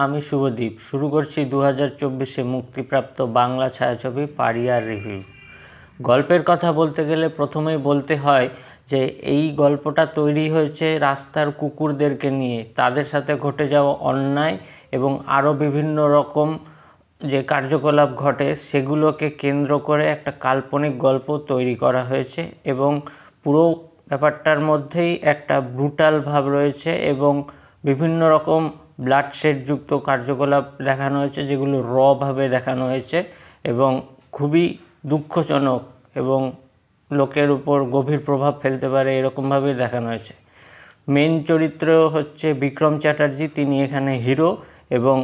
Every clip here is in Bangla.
আমি শুভদীপ শুরু করছি 2024-এ মুক্তিপ্রাপ্ত বাংলা ছায়াছবি পারিয়ার রিভিউ। গল্পের কথা বলতে গেলে প্রথমেই বলতে হয় যে এই গল্পটা তৈরি হয়েছে রাস্তার কুকুরদেরকে নিয়ে, তাদের সাথে ঘটে যাওয়া অন্যায় এবং আরও বিভিন্ন রকম যে কার্যকলাপ ঘটে সেগুলোকে কেন্দ্র করে একটা কাল্পনিক গল্প তৈরি করা হয়েছে এবং পুরো ব্যাপারটার মধ্যেই একটা ব্রুটাল ভাব রয়েছে এবং বিভিন্ন রকম ব্লাডশেডযুক্ত কার্যকলাপ দেখানো হয়েছে, যেগুলো ভাবে দেখানো হয়েছে এবং খুবই দুঃখজনক এবং লোকের উপর গভীর প্রভাব ফেলতে পারে এরকমভাবেই দেখানো হয়েছে। মেন চরিত্র হচ্ছে বিক্রম চ্যাটার্জি, তিনি এখানে হিরো এবং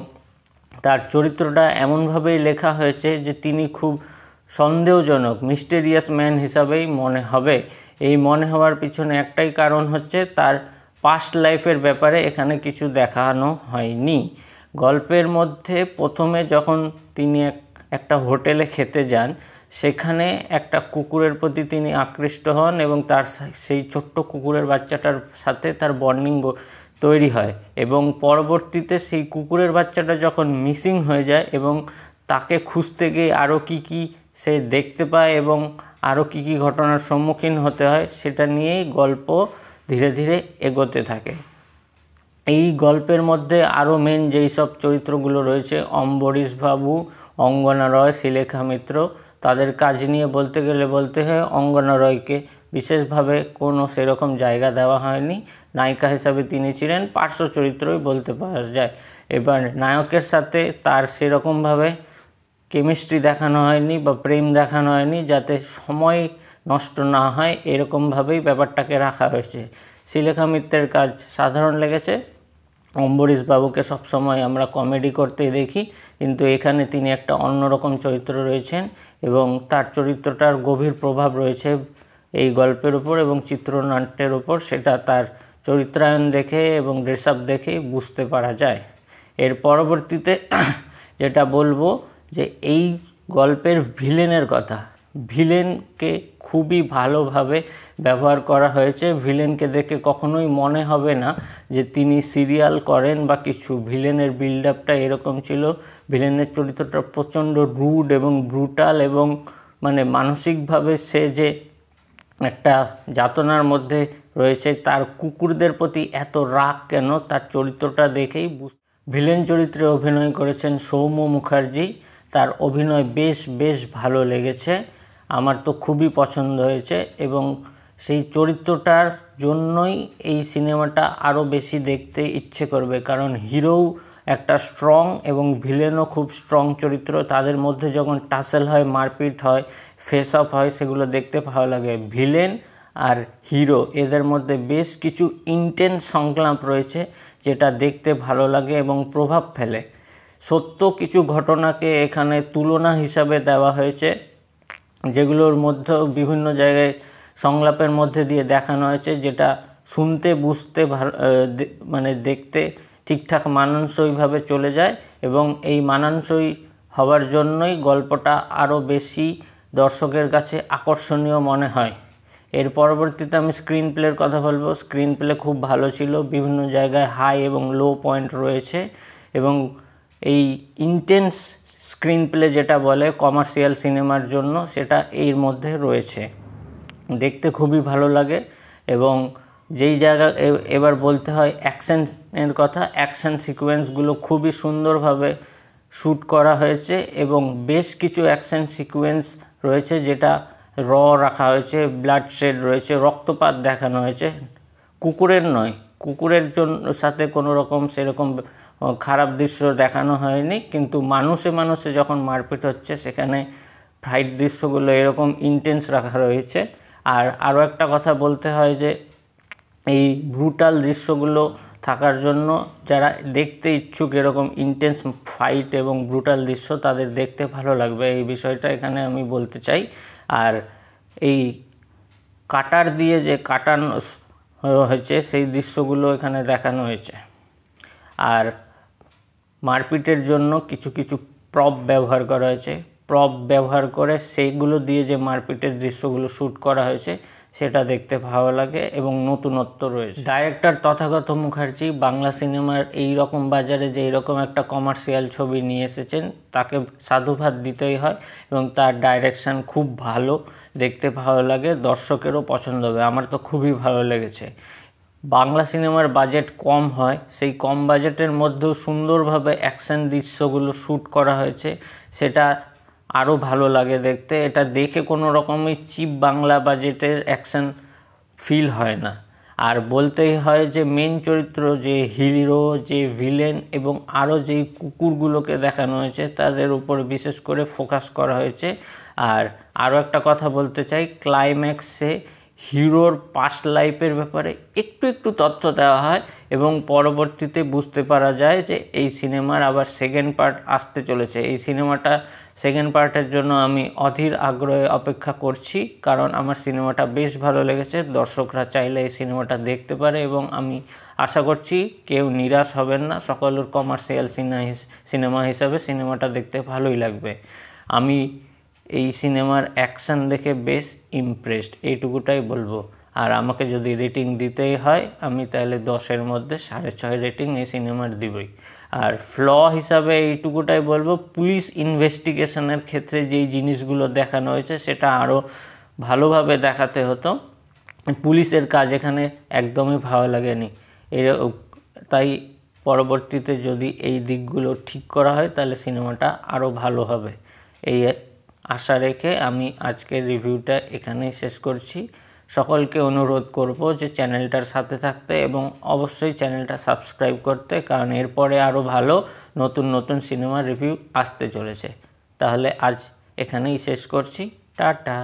তার চরিত্রটা এমনভাবেই লেখা হয়েছে যে তিনি খুব সন্দেহজনক মিস্টেরিয়াস ম্যান হিসাবেই মনে হবে। এই মনে হওয়ার পিছনে একটাই কারণ হচ্ছে তার পাস্ট লাইফের ব্যাপারে এখানে কিছু দেখানো হয়নি। গল্পের মধ্যে প্রথমে যখন তিনি একটা হোটেলে খেতে যান, সেখানে একটা কুকুরের প্রতি তিনি আকৃষ্ট হন এবং তার সেই ছোট্ট কুকুরের বাচ্চাটার সাথে তার বন্ডিং তৈরি হয় এবং পরবর্তীতে সেই কুকুরের বাচ্চাটা যখন মিসিং হয়ে যায় এবং তাকে খুঁজতে গিয়ে আরও কী সে দেখতে পায় এবং আরও কী ঘটনার সম্মুখীন হতে হয় সেটা নিয়েই গল্প ধীরে ধীরে এগোতে থাকে। এই গল্পের মধ্যে আরও মেন যেই সব চরিত্রগুলো রয়েছে, অম্বরীশ বাবু, অঙ্গনা রয়, শ্রীলেখা মিত্র, তাদের কাজ নিয়ে বলতে গেলে বলতে হয় অঙ্গনা রয়কে বিশেষভাবে কোনো সেরকম জায়গা দেওয়া হয়নি। নায়িকা হিসাবে তিনি ছিলেন পার্শ্ব চরিত্রই বলতে পারা যায়। এবার নায়কের সাথে তার সেরকমভাবে কেমিস্ট্রি দেখানো হয়নি বা প্রেম দেখানো হয়নি, যাতে সময় নষ্ট না হয় এরকমভাবেই ব্যাপারটাকে রাখা হয়েছে। শ্রীলেখা মিত্রের কাজ সাধারণ লেগেছে। অম্বরীশ বাবুকে সবসময় আমরা কমেডি করতেই দেখি, কিন্তু এখানে তিনি একটা অন্যরকম চরিত্র রয়েছেন এবং তার চরিত্রটার গভীর প্রভাব রয়েছে এই গল্পের উপর এবং চিত্রনাট্যের উপর, সেটা তার চরিত্রায়ন দেখে এবং ড্রেস আপ দেখেই বুঝতে পারা যায়। এর পরবর্তীতে যেটা বলবো যে এই গল্পের ভিলেনের কথা, ভিলেনকে খুবই ভালোভাবে ব্যবহার করা হয়েছে। ভিলেনকে দেখে কখনোই মনে হবে না যে তিনি সিরিয়াল করেন বা কিছু। ভিলেনের বিল্ড আপটা এরকম ছিল, ভিলেনের চরিত্রটা প্রচণ্ড রুড এবং ব্রুটাল এবং মানে মানসিকভাবে সে যে একটা যাতনার মধ্যে রয়েছে, তার কুকুরদের প্রতি এত রাগ কেন, তার চরিত্রটা দেখেই ভিলেন চরিত্রে অভিনয় করেছেন সৌম্য মুখার্জি। তার অভিনয় বেশ ভালো লেগেছে, আমার তো খুবই পছন্দ হয়েছে এবং সেই চরিত্রটার জন্যই এই সিনেমাটা আরও বেশি দেখতে ইচ্ছে করবে, কারণ হিরোও একটা স্ট্রং এবং ভিলেনও খুব স্ট্রং চরিত্র। তাদের মধ্যে যখন টাসেল হয়, মারপিট হয়, ফেস অফ হয়, সেগুলো দেখতে ভালো লাগে। ভিলেন আর হিরো এদের মধ্যে বেশ কিছু ইন্টেন্স সংলাপ রয়েছে যেটা দেখতে ভালো লাগে এবং প্রভাব ফেলে। সত্য কিছু ঘটনাকে এখানে তুলনা হিসাবে দেওয়া হয়েছে, যেগুলোর মধ্যেও বিভিন্ন জায়গায় সংলাপের মধ্যে দিয়ে দেখানো হয়েছে, যেটা শুনতে বুঝতে মানে দেখতে ঠিকঠাক মানানসইভাবে চলে যায় এবং এই মানানসই হওয়ার জন্যই গল্পটা আরও বেশি দর্শকের কাছে আকর্ষণীয় মনে হয়। এর পরবর্তীতে আমি স্ক্রিন প্লের কথা বলবো। স্ক্রিন প্লে খুব ভালো ছিল, বিভিন্ন জায়গায় হাই এবং লো পয়েন্ট রয়েছে এবং এই ইন্টেন্স স্ক্রিন প্লে যেটা বলে কমার্শিয়াল সিনেমার জন্য, সেটা এর মধ্যে রয়েছে, দেখতে খুবই ভালো লাগে। এবং যেই জায়গা এবার বলতে হয় অ্যাকশনের কথা, অ্যাকশন সিকোয়েন্সগুলো খুবই সুন্দরভাবে শ্যুট করা হয়েছে এবং বেশ কিছু অ্যাকশন সিকোয়েন্স রয়েছে যেটা রাখা হয়েছে, ব্লাডশেড রয়েছে, রক্তপাত দেখানো হয়েছে। কুকুরের নয়, কুকুরের সাথে কোনো রকম সেরকম খারাপ দৃশ্য দেখানো হয়নি, কিন্তু মানুষে যখন মারপিট হচ্ছে সেখানে ফাইট দৃশ্যগুলো এরকম ইন্টেন্স রাখা রয়েছে। আর আরও একটা কথা বলতে হয় যে এই ব্রুটাল দৃশ্যগুলো থাকার জন্য যারা দেখতে ইচ্ছুক এরকম ইন্টেন্স ফাইট এবং ব্রুটাল দৃশ্য, তাদের দেখতে ভালো লাগবে, এই বিষয়টা এখানে আমি বলতে চাই। আর এই কাটার দিয়ে যে কাটানো হয়েছে সেই দৃশ্যগুলো এখানে দেখানো হয়েছে। আর মারপিটের জন্য কিছু প্রপ ব্যবহার করা হয়েছে, প্রপ ব্যবহার করে সেইগুলো দিয়ে যে মারপিটের দৃশ্যগুলো শ্যুট করা হয়েছে সেটা দেখতে ভালো লাগে এবং নতুনত্ব রয়েছে। ডাইরেক্টর তথাগত মুখার্জি বাংলা সিনেমার এই রকম বাজারে যে এইরকম একটা কমার্শিয়াল ছবি নিয়ে এসেছেন তাকে সাধুবাদ দিতেই হয় এবং তার ডাইরেকশান খুব ভালো, দেখতে ভালো লাগে, দর্শকেরও পছন্দ হবে। আমার তো খুবই ভালো লেগেছে। বাংলা সিনেমার বাজেট কম হয়, সেই কম বাজেটের মধ্যেও সুন্দরভাবে অ্যাকশন দৃশ্যগুলো শ্যুট করা হয়েছে, সেটা আরও ভালো লাগে দেখতে। এটা দেখে কোনো রকমই চিপ বাংলা বাজেটের অ্যাকশন ফিল হয় না। আর বলতেই হয় যে মেন চরিত্র, যে হিরো, যে ভিলেন এবং আরও যেই কুকুরগুলোকে দেখানো হয়েছে তাদের উপর বিশেষ করে ফোকাস করা হয়েছে। আর আরও একটা কথা বলতে চাই, ক্লাইম্যাক্সে হিরোর পাস্ট লাইফের ব্যাপারে একটু তথ্য দেওয়া হয় এবং পরবর্তীতে বুঝতে পারা যায় যে এই সিনেমার আবার সেকেন্ড পার্ট আসতে চলেছে। এই সিনেমাটা সেকেন্ড পার্টের জন্য আমি অধীর আগ্রহে অপেক্ষা করছি, কারণ আমার সিনেমাটা বেশ ভালো লেগেছে। দর্শকরা চাইলে এই সিনেমাটা দেখতে পারে এবং আমি আশা করছি কেউ নিরাশ হবেন না। সকলের কমার্শিয়াল সিনেমা হিসাবে সিনেমাটা দেখতে ভালোই লাগবে। আমি এই সিনেমার অ্যাকশান দেখে বেশ ইমপ্রেসড, এইটুকুটাই বলবো। আর আমাকে যদি রেটিং দিতেই হয় আমি তাহলে 10-এর মধ্যে 6.5 রেটিং এই সিনেমার দিবই। আর ফ্ল হিসাবে এইটুকুটাই বলবো, পুলিশ ইনভেস্টিগেশনের ক্ষেত্রে যেই জিনিসগুলো দেখানো হয়েছে সেটা আরও ভালোভাবে দেখাতে হতো। পুলিশের কাজ এখানে একদমই ভালো লাগেনি। তাই পরবর্তীতে যদি এই দিকগুলো ঠিক করা হয় তাহলে সিনেমাটা আরও ভালো হবে, এই আশা রেখে আমি আজকের রিভিউটা এখানেই শেষ করছি। সকলকে অনুরোধ করব যে চ্যানেলটার সাথে থাকতে এবং অবশ্যই চ্যানেলটা সাবস্ক্রাইব করতে, কারণ এরপরে আরও ভালো নতুন সিনেমার রিভিউ আসতে চলেছে। তাহলে আজ এখানেই শেষ করছি, টাটা।